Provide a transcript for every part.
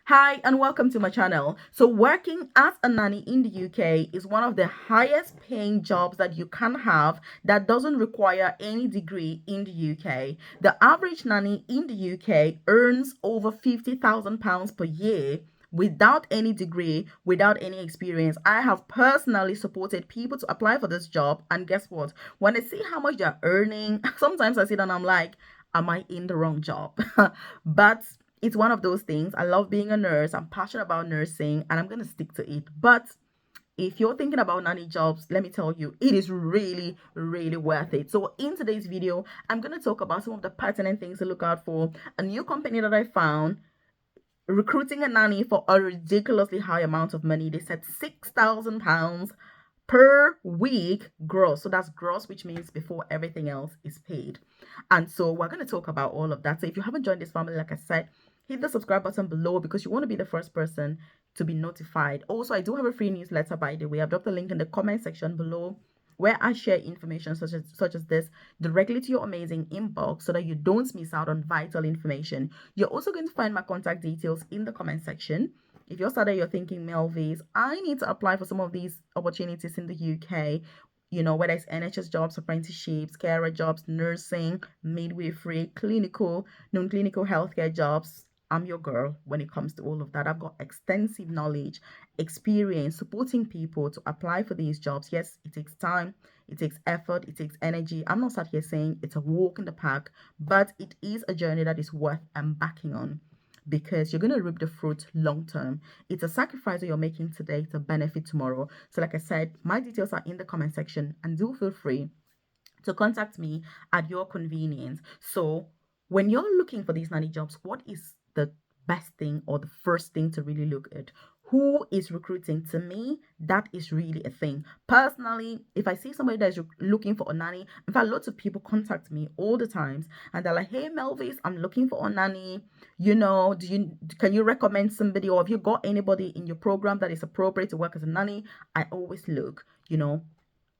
Hi and welcome to my channel. So working as a nanny in the UK is one of the highest paying jobs that you can have that doesn't require any degree in the UK. The average nanny in the UK earns over £50,000 per year without any degree, without any experience. I have personally supported people to apply for this job, and guess what? When I see how much they're earning, sometimes I sit and I'm like, am I in the wrong job? But it's one of those things. I love being a nurse. I'm passionate about nursing and I'm going to stick to it. But if you're thinking about nanny jobs, let me tell you, it is really, really worth it. So in today's video, I'm going to talk about some of the pertinent things to look out for. A new company that I found recruiting a nanny for a ridiculously high amount of money. They said £6,000 per week gross. So that's gross, which means before everything else is paid. And so we're going to talk about all of that. So if you haven't joined this family, like I said, hit the subscribe button below because you want to be the first person to be notified. Also, I do have a free newsletter, by the way. I've dropped the link in the comment section below where I share information such as this directly to your amazing inbox so that you don't miss out on vital information. You're also going to find my contact details in the comment section. If you're started, you're thinking, Melvis, I need to apply for some of these opportunities in the UK, whether it's NHS jobs, apprenticeships, carer jobs, nursing, midwifery, clinical, non-clinical healthcare jobs. I'm your girl when it comes to all of that. I've got extensive knowledge, experience supporting people to apply for these jobs. Yes, it takes time, it takes effort, it takes energy. I'm not sat here saying it's a walk in the park, but it is a journey that is worth embarking on because you're going to reap the fruit long term. It's a sacrifice that you're making today to benefit tomorrow. So, like I said, my details are in the comment section and do feel free to contact me at your convenience. So, when you're looking for these nanny jobs, what is the best thing or the first thing to really look at? Who is recruiting? To me, that is really a thing. Personally, if I see somebody that is looking for a nanny, in fact, lots of people contact me all the times and they're like, "Hey, Melvis, I'm looking for a nanny. Can you recommend somebody, or have you got anybody in your program that is appropriate to work as a nanny?" I always look,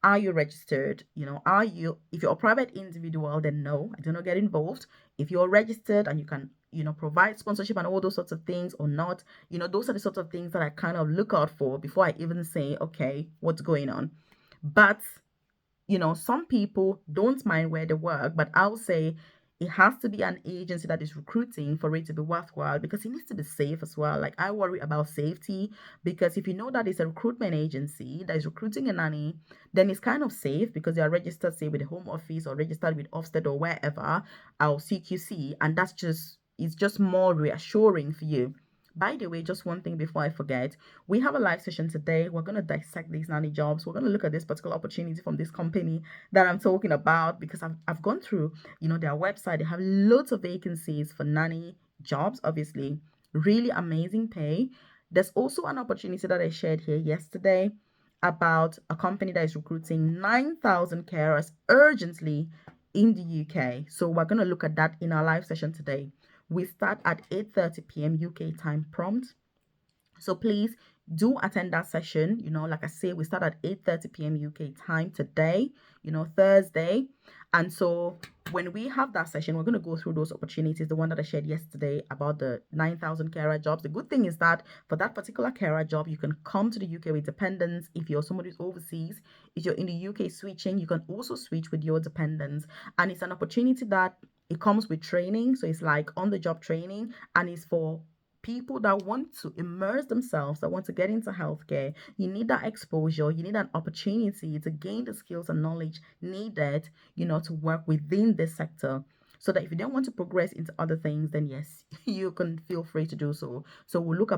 are you registered? If you're a private individual, then no, I do not get involved. If you're registered and you can, provide sponsorship and all those sorts of things or not, those are the sorts of things that I kind of look out for before I even say, okay, what's going on. But some people don't mind where they work, but I'll say it has to be an agency that is recruiting for it to be worthwhile because it needs to be safe as well. Like, I worry about safety because if you know that it's a recruitment agency that is recruiting a nanny, then it's kind of safe because they are registered, say, with the Home Office or registered with Ofsted or wherever, or CQC, and it's just more reassuring for you. By the way, just one thing before I forget, we have a live session today. We're going to dissect these nanny jobs. We're going to look at this particular opportunity from this company that I'm talking about because I've gone through, their website. They have loads of vacancies for nanny jobs, obviously. Really amazing pay. There's also an opportunity that I shared here yesterday about a company that is recruiting 9,000 carers urgently in the UK. So we're going to look at that in our live session today. We start at 8:30 p.m. UK time prompt. So please do attend that session. Like I say, we start at 8:30 p.m. UK time today, Thursday. And so when we have that session, we're going to go through those opportunities, the one that I shared yesterday about the 9,000 carer jobs. The good thing is that for that particular carer job, you can come to the UK with dependents. If you're somebody who's overseas, if you're in the UK switching, you can also switch with your dependents. And it's an opportunity that it comes with training. So it's like on the job training, and it's for people that want to immerse themselves, that want to get into healthcare. You need that exposure, you need an opportunity to gain the skills and knowledge needed, to work within this sector. So that if you don't want to progress into other things, then yes, you can feel free to do so. So we'll look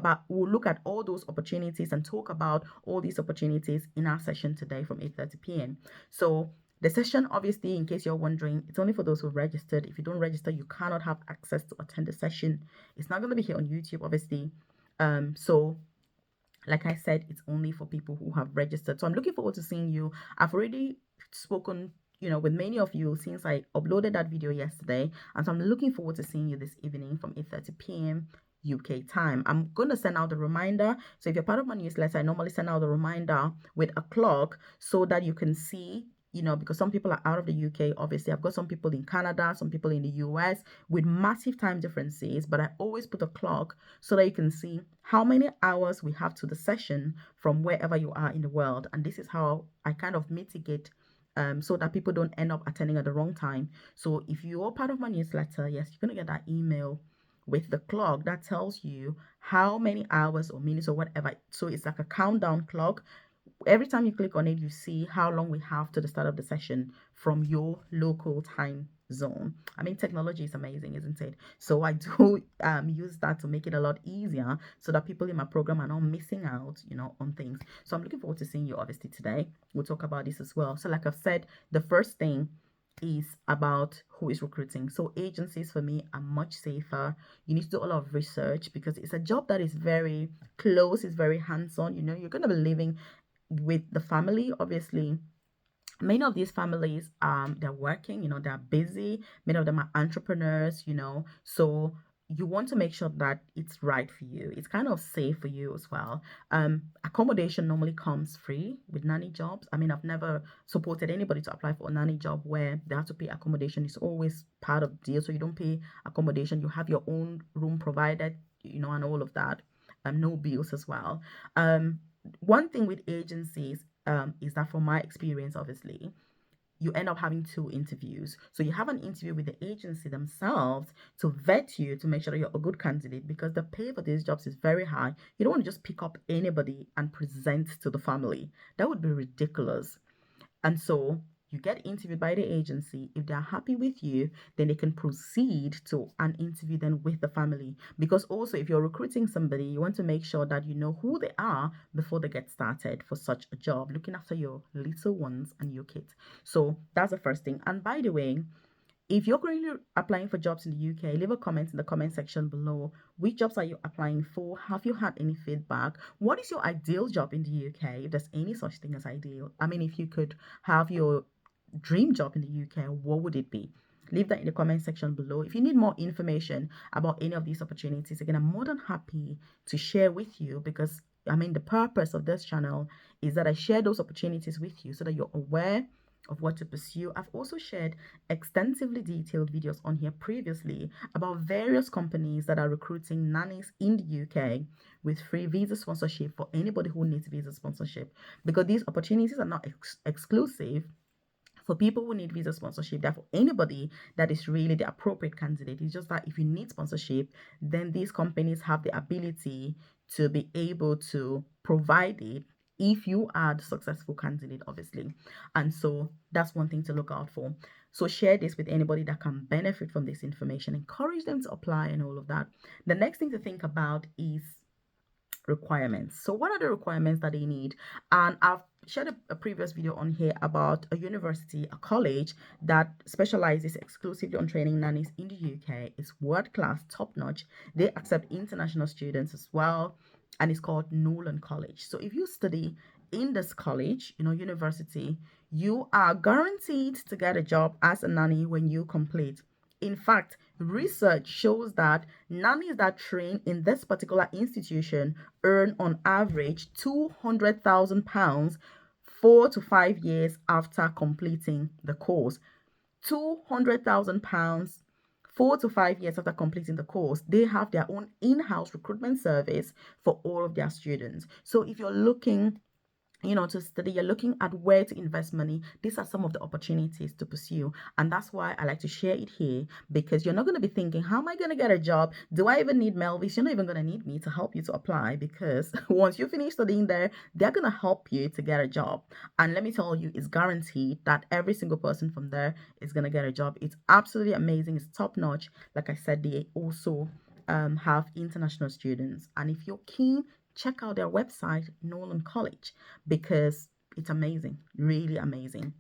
at all those opportunities and talk about all these opportunities in our session today from 8:30 p.m. So the session, obviously, in case you're wondering, it's only for those who have registered. If you don't register, you cannot have access to attend the session. It's not going to be here on YouTube, obviously. So like I said, it's only for people who have registered. So I'm looking forward to seeing you. I've already spoken, with many of you since I uploaded that video yesterday. And so I'm looking forward to seeing you this evening from 8:30 p.m. UK time. I'm going to send out the reminder. So if you're part of my newsletter, I normally send out the reminder with a clock so that you can see, because some people are out of the UK, obviously. I've got some people in Canada, some people in the US with massive time differences, but I always put a clock so that you can see how many hours we have to the session from wherever you are in the world. And this is how I kind of mitigate so that people don't end up attending at the wrong time. So if you are part of my newsletter, yes, you're going to get that email with the clock that tells you how many hours or minutes or whatever. So it's like a countdown clock. Every time you click on it, you see how long we have to the start of the session from your local time zone. I mean, technology is amazing, isn't it? So I do use that to make it a lot easier so that people in my program are not missing out, on things. So I'm looking forward to seeing you obviously today. We'll talk about this as well. So like I've said, the first thing is about who is recruiting. So agencies for me are much safer. You need to do a lot of research because it's a job that is very close, it's very hands-on. You're going to be living with the family, obviously. Many of these families, they're working, they're busy. Many of them are entrepreneurs, so you want to make sure that it's right for you. It's kind of safe for you as well. Accommodation normally comes free with nanny jobs. I mean, I've never supported anybody to apply for a nanny job where they have to pay accommodation. It's always part of the deal, so you don't pay accommodation. You have your own room provided, and all of that, and no bills as well. One thing with agencies is that from my experience, obviously, you end up having two interviews. So you have an interview with the agency themselves to vet you to make sure that you're a good candidate because the pay for these jobs is very high. You don't want to just pick up anybody and present to the family. That would be ridiculous. And so you get interviewed by the agency. If they're happy with you, then they can proceed to an interview then with the family. Because also, if you're recruiting somebody, you want to make sure that you know who they are before they get started for such a job, looking after your little ones and your kids. So that's the first thing. And by the way, if you're currently applying for jobs in the UK, leave a comment in the comment section below. Which jobs are you applying for? Have you had any feedback? What is your ideal job in the UK? If there's any such thing as ideal. I mean, if you could have your dream job in the UK, what would it be? Leave that in the comment section below. If you need more information about any of these opportunities, again, I'm more than happy to share with you because I mean, the purpose of this channel is that I share those opportunities with you so that you're aware of what to pursue. I've also shared extensively detailed videos on here previously about various companies that are recruiting nannies in the UK with free visa sponsorship for anybody who needs visa sponsorship because these opportunities are not exclusive for people who need visa sponsorship. Therefore, anybody that is really the appropriate candidate. It's just that if you need sponsorship, then these companies have the ability to be able to provide it if you are the successful candidate, obviously. And so that's one thing to look out for. So share this with anybody that can benefit from this information. Encourage them to apply and all of that. The next thing to think about is requirements. So what are the requirements that they need? And I've shared a previous video on here about a university, a college that specializes exclusively on training nannies in the UK. It's world class, top notch. They accept international students as well, and it's called Noland College. So if you study in this college, university, you are guaranteed to get a job as a nanny when you complete. In fact, research shows that nannies that train in this particular institution earn on average £200,000 4 to 5 years after completing the course. £200,000 4 to 5 years after completing the course. They have their own in-house recruitment service for all of their students. So if you're looking to study, you're looking at where to invest money, these are some of the opportunities to pursue. And that's why I like to share it here, because you're not going to be thinking, how am I going to get a job? Do I even need Melvis? You're not even going to need me to help you to apply, because once you finish studying there, they're going to help you to get a job. And let me tell you, it's guaranteed that every single person from there is going to get a job. It's absolutely amazing. It's top notch. Like I said, they also have international students. And if you're keen, check out their website, Noland College, because it's amazing, really amazing,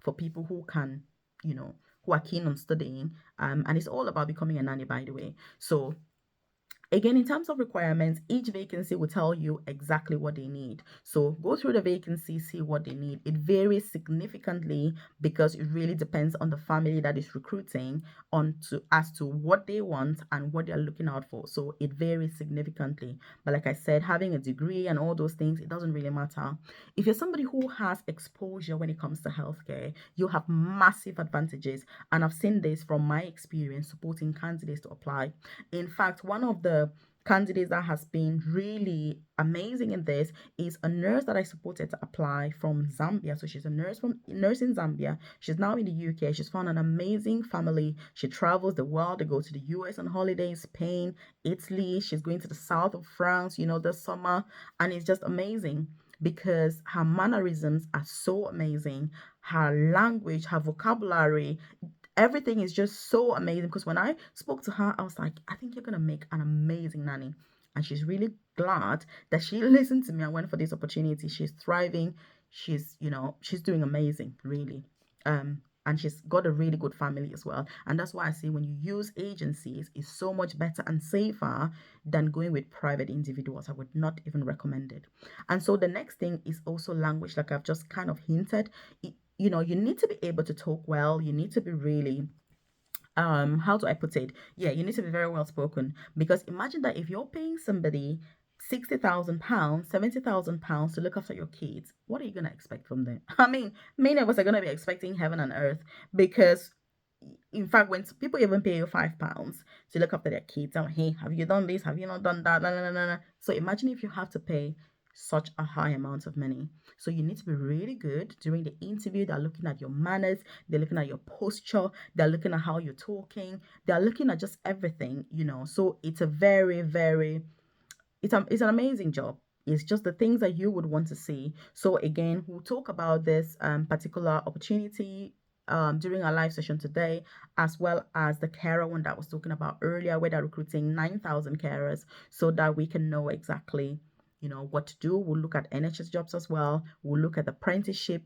for people who can, who are keen on studying. And it's all about becoming a nanny, by the way. So Again, in terms of requirements, each vacancy will tell you exactly what they need. So go through the vacancy, see what they need. It varies significantly because it really depends on the family that is recruiting on to as to what they want and what they're looking out for. So it varies significantly. But like I said, having a degree and all those things, it doesn't really matter. If you're somebody who has exposure when it comes to healthcare, you have massive advantages. And I've seen this from my experience supporting candidates to apply. In fact, one of the candidates that has been really amazing in this is a nurse that I supported to apply from Zambia. So she's a nurse in Zambia. She's now in the UK. She's found an amazing family. She travels the world. They go to the US on holiday, Spain, Italy. She's going to the south of France, this summer, and it's just amazing because her mannerisms are so amazing. Her language, her vocabulary, everything is just so amazing. Because when I spoke to her, I was like, I think you're gonna make an amazing nanny. And she's really glad that she listened to me and went for this opportunity. She's thriving. She's doing amazing, really. And she's got a really good family as well. And that's why I say when you use agencies, it's so much better and safer than going with private individuals. I would not even recommend it. And so the next thing is also language, like I've just kind of hinted. You need to be able to talk well. You need to be really how do I put it? Yeah, you need to be very well spoken because imagine that if you're paying somebody £60,000, £70,000 to look after your kids, what are you gonna expect from them? I mean, many of us are gonna be expecting heaven and earth because in fact, when people even pay you £5 to look after their kids, oh, hey, have you done this? Have you not done that? So imagine if you have to pay such a high amount of money. So you need to be really good during the interview. They're looking at your manners, they're looking at your posture, they're looking at how you're talking, they're looking at just everything. So it's a very, very it's an amazing job. It's just the things that you would want to see. So again, we'll talk about this particular opportunity during our live session today, as well as the carer one that I was talking about earlier, where they're recruiting 9,000 carers, so that we can know exactly what to do. We'll look at NHS jobs as well. We'll look at apprenticeship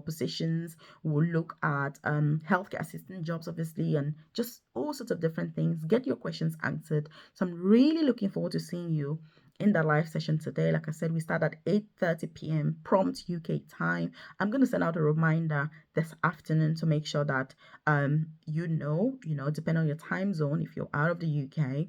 positions. We'll look at healthcare assistant jobs, obviously, and just all sorts of different things. Get your questions answered. So I'm really looking forward to seeing you in the live session today. Like I said, we start at 8:30 p.m. prompt UK time. I'm going to send out a reminder this afternoon to make sure that depending on your time zone, if you're out of the UK,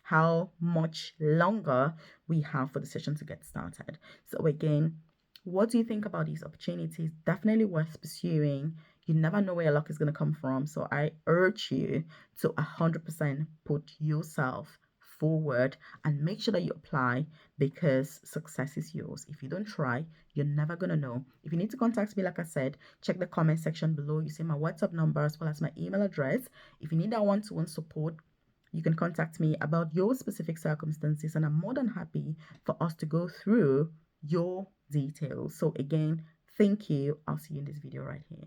how much longer we have for the session to get started. So again, what do you think about these opportunities? Definitely worth pursuing. You never know where your luck is going to come from. So I urge you to 100% put yourself forward and make sure that you apply because success is yours. If you don't try, you're never going to know. If you need to contact me, like I said, check the comment section below. You see my WhatsApp number as well as my email address. If you need that one-to-one support, you can contact me about your specific circumstances, and I'm more than happy for us to go through your details. So, again, thank you. I'll see you in this video right here.